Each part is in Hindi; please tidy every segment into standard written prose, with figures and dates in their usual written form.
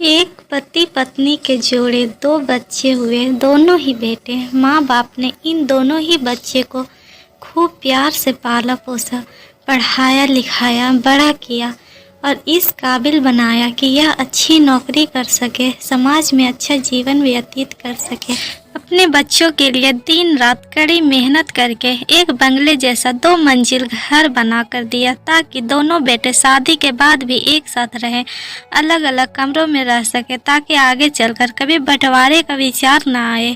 एक पति पत्नी के जोड़े दो बच्चे हुए, दोनों ही बेटे। माँ बाप ने इन दोनों ही बच्चे को खूब प्यार से पाला पोसा, पढ़ाया लिखाया, बड़ा किया और इस काबिल बनाया कि यह अच्छी नौकरी कर सके, समाज में अच्छा जीवन व्यतीत कर सके। अपने बच्चों के लिए दिन रात कड़ी मेहनत करके एक बंगले जैसा 2 मंजिल घर बना कर दिया, ताकि दोनों बेटे शादी के बाद भी एक साथ रहें, अलग अलग कमरों में रह सके, ताकि आगे चलकर कभी बंटवारे का विचार ना आए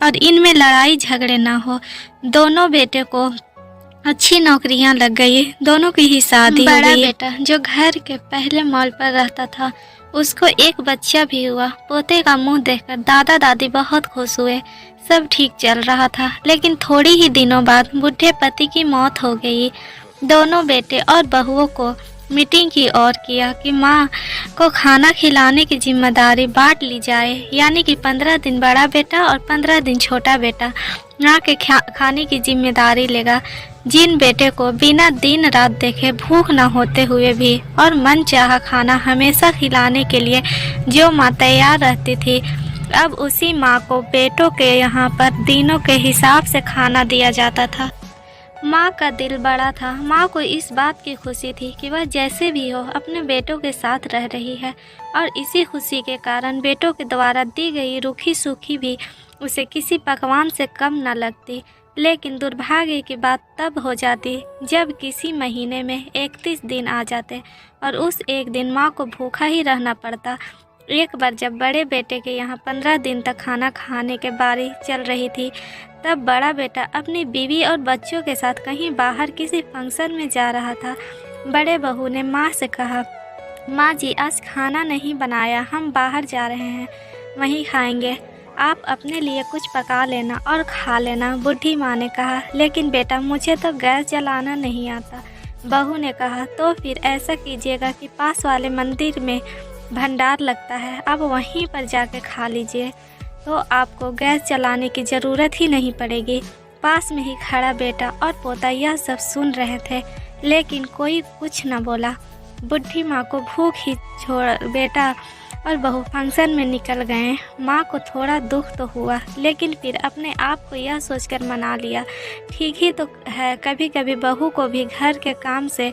और इनमें लड़ाई झगड़े ना हो। दोनों बेटे को अच्छी नौकरियां लग गई, दोनों की ही शादी हो गई। बड़ा बेटा जो घर के पहले मॉल पर रहता था, उसको एक बच्चा भी हुआ। पोते का मुंह देखकर दादा दादी बहुत खुश हुए। सब ठीक चल रहा था, लेकिन थोड़ी ही दिनों बाद बूढ़े पति की मौत हो गई। दोनों बेटे और बहुओं को मीटिंग की और किया कि माँ को खाना खिलाने की जिम्मेदारी बांट ली जाए, यानी कि 15 दिन बड़ा बेटा और 15 दिन छोटा बेटा माँ के खाने की जिम्मेदारी लेगा। जिन बेटे को बिना दिन रात देखे भूख न होते हुए भी और मन चाहा खाना हमेशा खिलाने के लिए जो माँ तैयार रहती थी, अब उसी माँ को बेटों के यहाँ पर दिनों के हिसाब से खाना दिया जाता था। माँ का दिल बड़ा था। माँ को इस बात की खुशी थी कि वह जैसे भी हो अपने बेटों के साथ रह रही है, और इसी खुशी के कारण बेटों के द्वारा दी गई रूखी सूखी भी उसे किसी पकवान से कम न लगती। लेकिन दुर्भाग्य की बात तब हो जाती जब किसी महीने में 31 दिन आ जाते और उस एक दिन माँ को भूखा ही रहना पड़ता। एक बार जब बड़े बेटे के यहाँ 15 दिन तक खाना खाने के बारी चल रही थी, तब बड़ा बेटा अपनी बीवी और बच्चों के साथ कहीं बाहर किसी फंक्शन में जा रहा था। बड़े बहू ने माँ से कहा, माँ जी आज खाना नहीं बनाया, हम बाहर जा रहे हैं, वहीं खाएंगे, आप अपने लिए कुछ पका लेना और खा लेना। बूढ़ी माँ ने कहा, लेकिन बेटा मुझे तो गैस जलाना नहीं आता। बहू ने कहा, तो फिर ऐसा कीजिएगा कि पास वाले मंदिर में भंडार लगता है, आप वहीं पर जाके खा लीजिए, तो आपको गैस जलाने की ज़रूरत ही नहीं पड़ेगी। पास में ही खड़ा बेटा और पोता यह सब सुन रहे थे, लेकिन कोई कुछ न बोला। बूढ़ी माँ को भूख ही छोड़ बेटा और बहू फंक्शन में निकल गए। माँ को थोड़ा दुख तो हुआ, लेकिन फिर अपने आप को यह सोचकर मना लिया, ठीक ही तो है, कभी कभी बहू को भी घर के काम से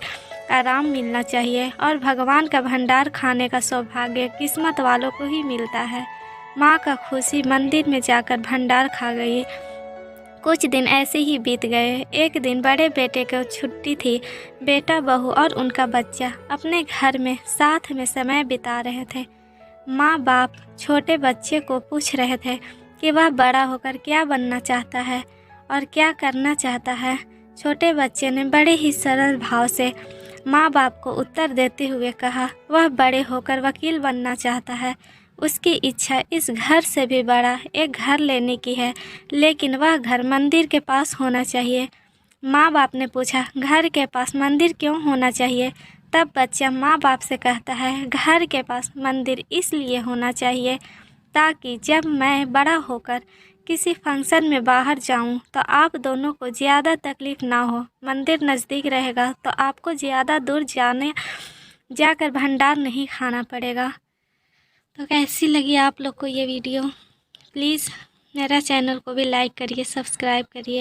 आराम मिलना चाहिए, और भगवान का भंडार खाने का सौभाग्य किस्मत वालों को ही मिलता है। माँ का खुशी मंदिर में जाकर भंडार खा गई। कुछ दिन ऐसे ही बीत गए। एक दिन बड़े बेटे को छुट्टी थी। बेटा बहू और उनका बच्चा अपने घर में साथ में समय बिता रहे थे। माँ बाप छोटे बच्चे को पूछ रहे थे कि वह बड़ा होकर क्या बनना चाहता है और क्या करना चाहता है। छोटे बच्चे ने बड़े ही सरल भाव से माँ बाप को उत्तर देते हुए कहा, वह बड़े होकर वकील बनना चाहता है। उसकी इच्छा इस घर से भी बड़ा एक घर लेने की है, लेकिन वह घर मंदिर के पास होना चाहिए। माँ बाप ने पूछा, घर के पास मंदिर क्यों होना चाहिए? तब बच्चा माँ बाप से कहता है, घर के पास मंदिर इसलिए होना चाहिए ताकि जब मैं बड़ा होकर किसी फंक्शन में बाहर जाऊं तो आप दोनों को ज़्यादा तकलीफ़ ना हो। मंदिर नज़दीक रहेगा तो आपको ज़्यादा दूर जाकर भंडार नहीं खाना पड़ेगा। तो कैसी लगी आप लोग को ये वीडियो? प्लीज़ मेरा चैनल को भी लाइक करिए, सब्सक्राइब करिए।